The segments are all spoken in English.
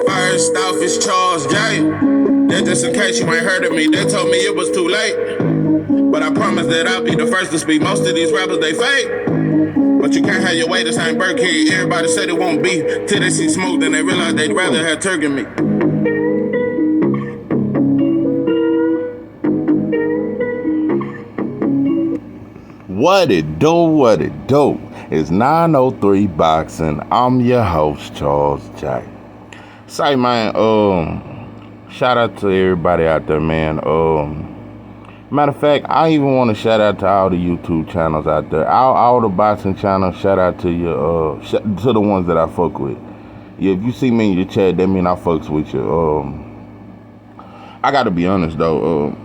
First off, it's Charles J. That just in case you ain't heard of me, they told me it was too late. But I promise that I'll be the first to speak. Most of these rappers, they fake. But you can't have your way, this ain't Burkhead. Everybody said it won't be till they see smoke, then they realize they'd rather have turkey meat. What it do? It's 903 Boxing. I'm your host, Charles J. Say, man, shout out to everybody out there, man. Matter of fact, I even want to shout out to all the YouTube channels out there. All the boxing channels, shout out to you, to the ones that I fuck with. Yeah, if you see me in your chat, that mean I fucks with you. I gotta be honest, though.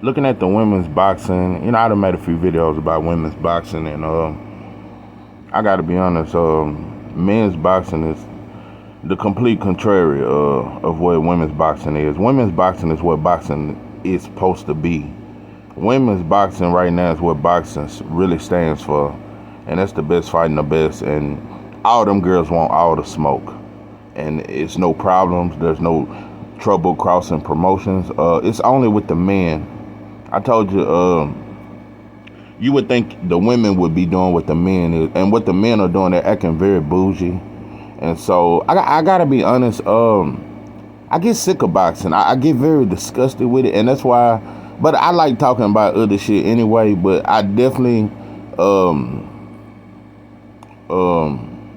Looking at the women's boxing, I done made a few videos about women's boxing, and I gotta be honest, men's boxing is the complete contrary of what women's boxing is. Women's boxing is what boxing is supposed to be. Women's boxing right now is what boxing really stands for, and that's the best fighting the best, and all them girls want all the smoke, and it's no problems, there's no trouble crossing promotions. It's only with the men. I told you, you would think the women would be doing what the men is, and what the men are doing, they're acting very bougie. And so I gotta be honest, I get sick of boxing. I get very disgusted with it, and that's why. But I like talking about other shit anyway. But I definitely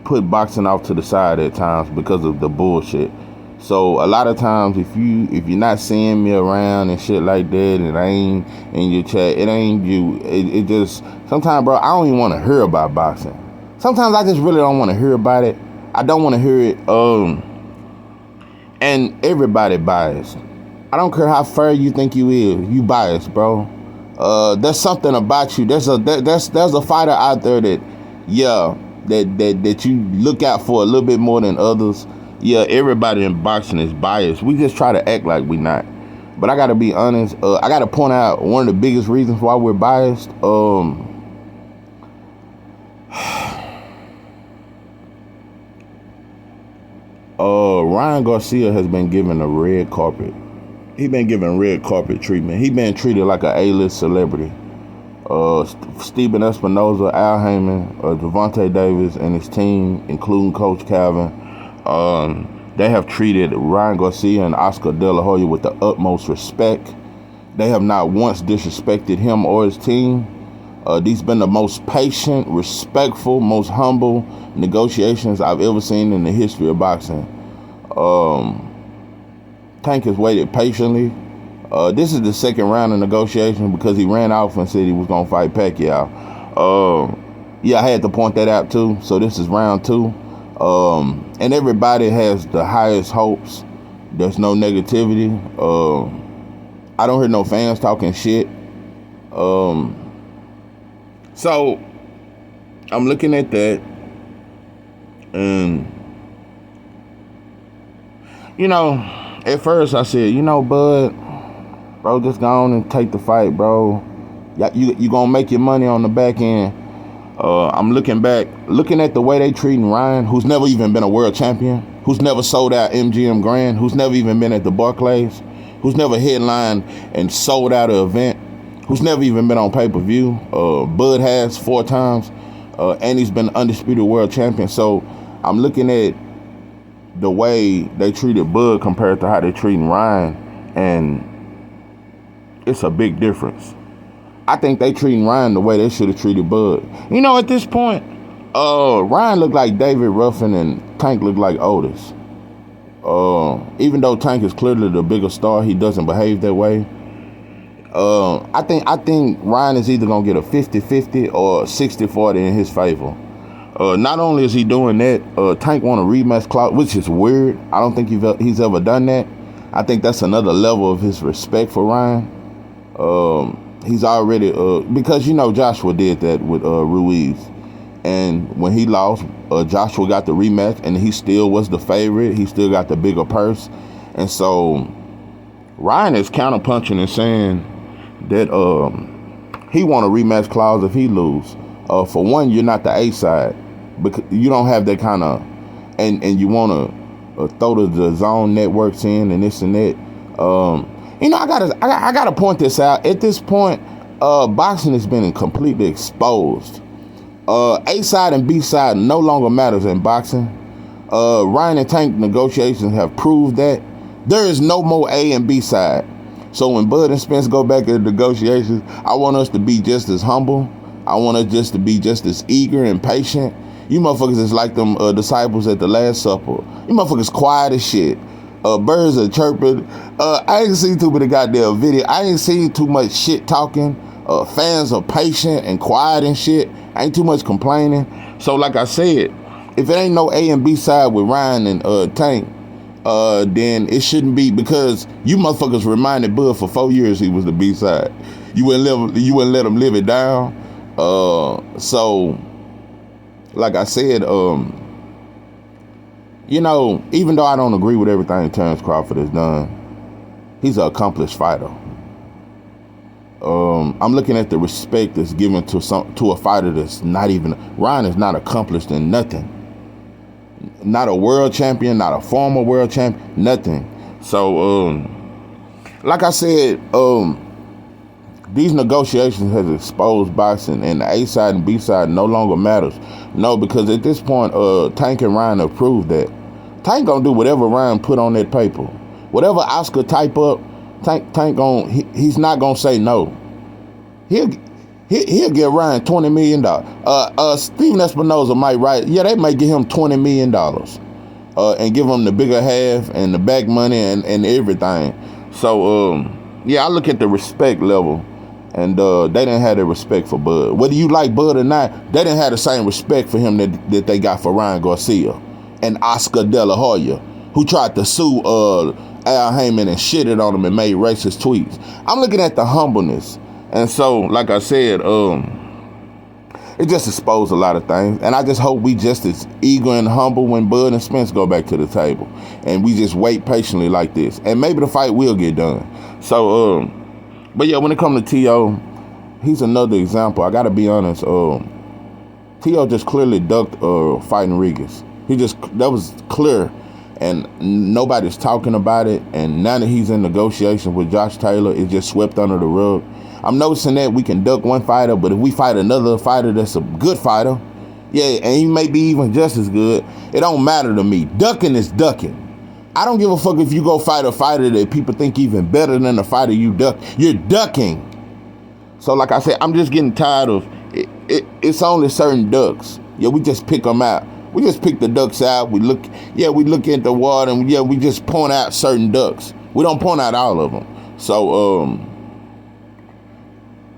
put boxing off to the side at times because of the bullshit. So a lot of times, if you're not seeing me around and shit like that, and I ain't in your chat, it ain't you. It just sometimes, bro, I don't even want to hear about boxing. Sometimes I just really don't want to hear about it. I don't want to hear it. And everybody biased. I don't care how fair you think you is. You biased, bro. There's something about you. There's a fighter out there that you look out for a little bit more than others. Yeah, everybody in boxing is biased. We just try to act like we not. But I gotta be honest. I gotta point out one of the biggest reasons why we're biased. Ryan Garcia has been given a red carpet. He been given red carpet treatment. He been treated like an A-list celebrity. Stephen Espinoza, Al Heyman, Devontae Davis, and his team, including Coach Calvin, they have treated Ryan Garcia and Oscar De La Hoya with the utmost respect. They have not once disrespected him or his team. These been the most patient, respectful, most humble negotiations I've ever seen in the history of boxing. Tank has waited patiently. This is the second round of negotiation because he ran off and said he was gonna fight Pacquiao. I had to point that out too. So this is round 2. And everybody has the highest hopes. There's no negativity. I don't hear no fans talking shit. So I'm looking at that, and at first I said, bud, bro, just go on and take the fight, bro. You gonna make your money on the back end. I'm looking at the way they treating Ryan, who's never even been a world champion, who's never sold out MGM Grand, who's never even been at the Barclays, who's never headlined and sold out an event, who's never even been on pay-per-view. Bud has 4 times, and he's been undisputed world champion. So I'm looking at the way they treated Bud compared to how they treating Ryan, and it's a big difference. I think they treating Ryan the way they should have treated Bud. At this point, Ryan looked like David Ruffin and Tank looked like Otis. Even though Tank is clearly the bigger star, he doesn't behave that way. I think Ryan is either gonna get a 50-50 or 60-40 in his favor. Not only is he doing that, Tank want a rematch clause, which is weird. I don't think he's ever done that. I think that's another level of his respect for Ryan. He's already, because Joshua did that with Ruiz. And when he lost, Joshua got the rematch, and he still was the favorite. He still got the bigger purse. And so Ryan is counterpunching and saying that he want a rematch clause if he lose. For one, you're not the A side because you don't have that kind of, and you want to throw the zone networks in and this and that. I gotta point this out. At this point, boxing has been completely exposed. A side and B side no longer matters in boxing. Ryan and Tank negotiations have proved that there is no more A and B side. So when Bud and Spence go back to negotiations, I want us to be just as humble. I want us just to be just as eager and patient. You motherfuckers is like them disciples at the Last Supper. You motherfuckers quiet as shit. Birds are chirping. I ain't seen too many goddamn video. I ain't seen too much shit talking. Fans are patient and quiet and shit. Ain't too much complaining. So like I said, if it ain't no A and B side with Ryan and Tank, then it shouldn't be, because you motherfuckers reminded Bud for 4 years he was the B side. You wouldn't let him live it down. So like I said, even though I don't agree with everything Terrence Crawford has done, he's an accomplished fighter. I'm looking at the respect that's given to a fighter that's not even. Ryan is not accomplished in nothing. Not a world champion, not a former world champion, nothing. So, like I said, these negotiations has exposed boxing, and the A side and B side no longer matters. No, because at this point, Tank and Ryan have proved that. Tank gonna do whatever Ryan put on that paper. Whatever Oscar type up, Tank he's not gonna say no. He'll give Ryan $20 million. Steven Espinoza might write, yeah, they might give him $20 million. And give him the bigger half and the back money and everything. So, yeah, I look at the respect level, and they didn't have the respect for Bud. Whether you like Bud or not, they didn't have the same respect for him that they got for Ryan Garcia and Oscar De La Hoya, who tried to sue Al Heyman and shitted on him and made racist tweets. I'm looking at the humbleness. And so, like I said, it just exposed a lot of things. And I just hope we just as eager and humble when Bud and Spence go back to the table. And we just wait patiently like this. And maybe the fight will get done. So, but yeah, when it comes to T.O., he's another example. I got to be honest. T.O. just clearly ducked fighting Regis. That was clear. And nobody's talking about it. And now that he's in negotiations with Josh Taylor, it's just swept under the rug. I'm noticing that we can duck one fighter, but if we fight another fighter that's a good fighter, yeah, and he may be even just as good, it don't matter to me. Ducking is ducking. I don't give a fuck if you go fight a fighter that people think even better than the fighter you duck. You're ducking. So like I said, I'm just getting tired of it. It's only certain ducks. Yeah, we just pick them out. We just pick the ducks out. We look at the water, and we just point out certain ducks. We don't point out all of them. So,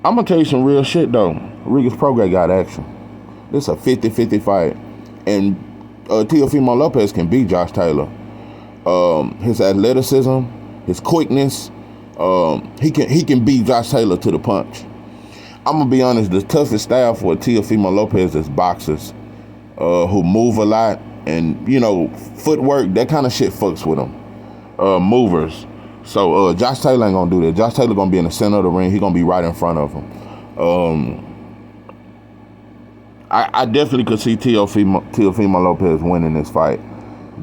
I'm going to tell you some real shit, though. Regis Prograis got action. This is a 50-50 fight. And Teofimo Lopez can beat Josh Taylor. His athleticism, his quickness, he can beat Josh Taylor to the punch. I'm going to be honest, the toughest style for Teofimo Lopez is boxers who move a lot. And, footwork, that kind of shit fucks with them. Movers. So Josh Taylor ain't gonna do that. Josh Taylor gonna be in the center of the ring. He gonna be right in front of him. I definitely could see Teofimo Lopez winning this fight.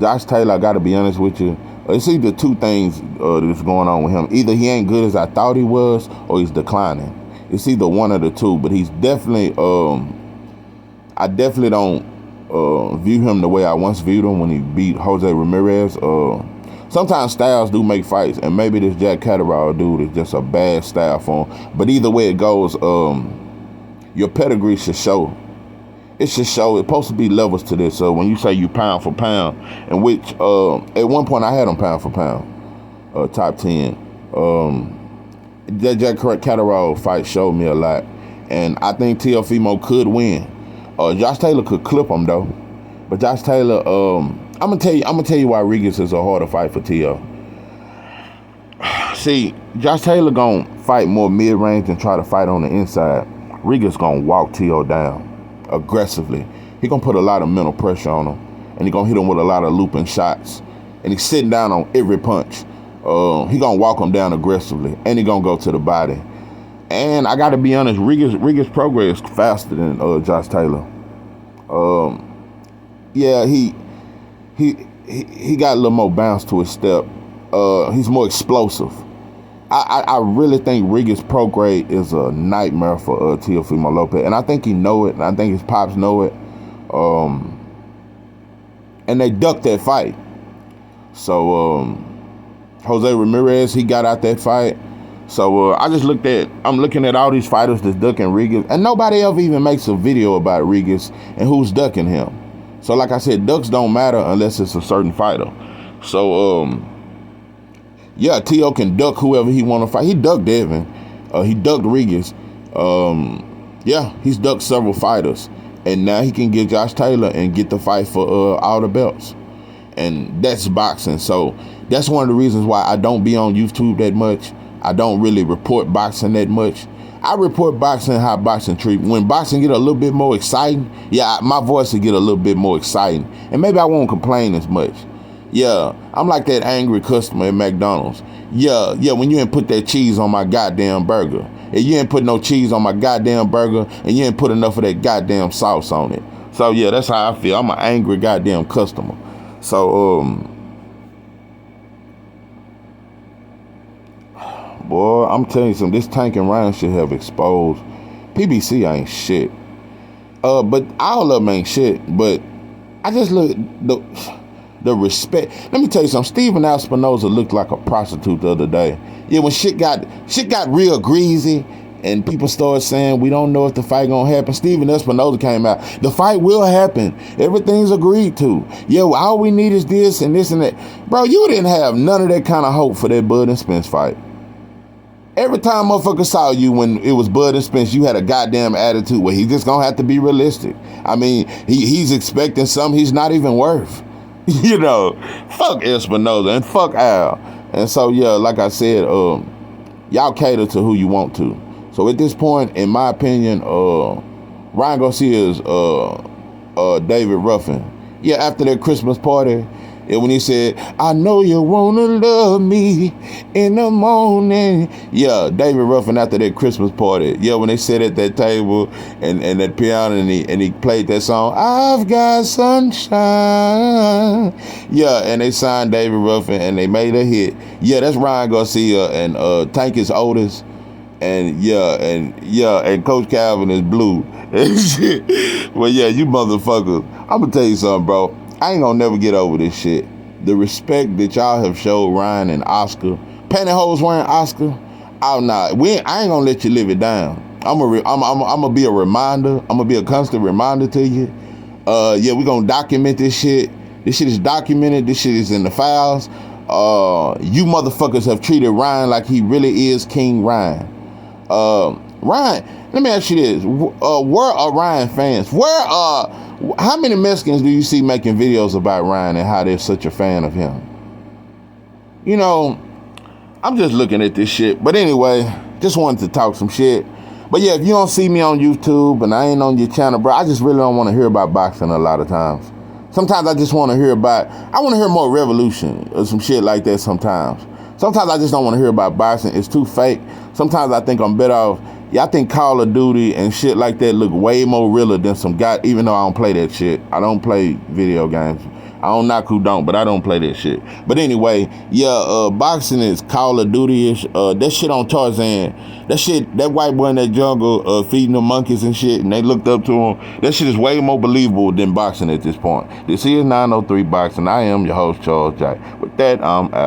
Josh Taylor, I gotta be honest with you, it's either two things that's going on with him. Either he ain't good as I thought he was, or he's declining. It's either one of the two. But he's definitely, I definitely don't view him the way I once viewed him when he beat Jose Ramirez. Sometimes styles do make fights, and maybe this Jack Catterall dude is just a bad style for him. But either way it goes, your pedigree should show. It should show. It's supposed to be levels to this. So when you say you pound for pound, in which at one point I had him pound for pound, top 10. That Jack Catterall fight showed me a lot, and I think Teofimo could win. Josh Taylor could clip him though, but Josh Taylor, I'm gonna tell you why Regis is a harder fight for T.O. See, Josh Taylor gonna fight more mid-range and try to fight on the inside. Regis gonna walk T.O. down aggressively. He gonna put a lot of mental pressure on him, and he gonna hit him with a lot of looping shots. And he's sitting down on every punch. He gonna walk him down aggressively, and he gonna go to the body. And I got to be honest, Riga's progress faster than Josh Taylor. Yeah, he got a little more bounce to his step. He's more explosive. I really think Riga's pro grade is a nightmare for Teofimo Lopez, and I think he know it, and I think his pops know it. And they ducked that fight. So Jose Ramirez, he got out that fight. So I'm looking at all these fighters that's ducking Rigas, and nobody ever even makes a video about Rigas and who's ducking him. So like I said, ducks don't matter unless it's a certain fighter. So yeah, Teo can duck whoever he want to fight. He ducked Devin. He ducked Rigas. Yeah, he's ducked several fighters. And now he can get Josh Taylor and get the fight for all the belts. And that's boxing. So that's one of the reasons why I don't be on YouTube that much. I don't really report boxing that much. I report boxing how boxing treat. When boxing get a little bit more exciting, yeah, my voice will get a little bit more exciting. And maybe I won't complain as much. Yeah, I'm like that angry customer at McDonald's. Yeah, when you ain't put that cheese on my goddamn burger. And you ain't put no cheese on my goddamn burger, and you ain't put enough of that goddamn sauce on it. So yeah, that's how I feel. I'm an angry goddamn customer. So boy, I'm telling you something, this Tank and Ryan shit have exposed. PBC ain't shit. But all of them ain't shit. But I just look the respect. Let me tell you something. Steven Espinoza looked like a prostitute the other day. Yeah, when shit got real greasy and people started saying we don't know if the fight gonna happen, Steven Espinoza came out. The fight will happen. Everything's agreed to. Yeah, well, all we need is this and this and that. Bro, you didn't have none of that kind of hope for that Bud and Spence fight. Every time motherfucker saw you when it was Bud and Spence, you had a goddamn attitude where he's just gonna have to be realistic. I mean, he's expecting something he's not even worth. You know, fuck Espinoza and fuck Al. And so, yeah, like I said, y'all cater to who you want to. So at this point, in my opinion, Ryan Garcia is David Ruffin. Yeah, after that Christmas party, and when he said, I know you wanna love me in the morning. Yeah, David Ruffin after that Christmas party. Yeah, when they sat at that table and that piano and he played that song, I've got sunshine. Yeah, and they signed David Ruffin and they made a hit. Yeah, that's Ryan Garcia and Tank is Otis. And Coach Calvin is Blue. Well, yeah, you motherfuckers. I'm gonna tell you something, bro. I ain't gonna never get over this shit. The respect that y'all have showed Ryan and Oscar. Pantyhose wearing Oscar. I ain't gonna let you live it down. I'm gonna be a reminder. I'm gonna be a constant reminder to you. Yeah, we gonna document this shit. This shit is documented. This shit is in the files. You motherfuckers have treated Ryan like he really is King Ryan. Ryan, let me ask you this. Where are Ryan fans? How many Mexicans do you see making videos about Ryan and how they're such a fan of him? You know, I'm just looking at this shit. But anyway, just wanted to talk some shit. But yeah, if you don't see me on YouTube and I ain't on your channel, bro, I just really don't want to hear about boxing a lot of times. Sometimes I just want to hear more revolution or some shit like that sometimes. Sometimes I just don't want to hear about boxing. It's too fake. Sometimes I think I'm better off. Yeah, I think Call of Duty and shit like that look way more realer than some guy, even though I don't play that shit. I don't play video games. I don't knock who don't, but I don't play that shit. But anyway, yeah, boxing is Call of Duty-ish. That shit on Tarzan. That white boy in that jungle feeding the monkeys and shit, and they looked up to him. That shit is way more believable than boxing at this point. This is 903 Boxing. I am your host, Charles Jack. With that, I'm out.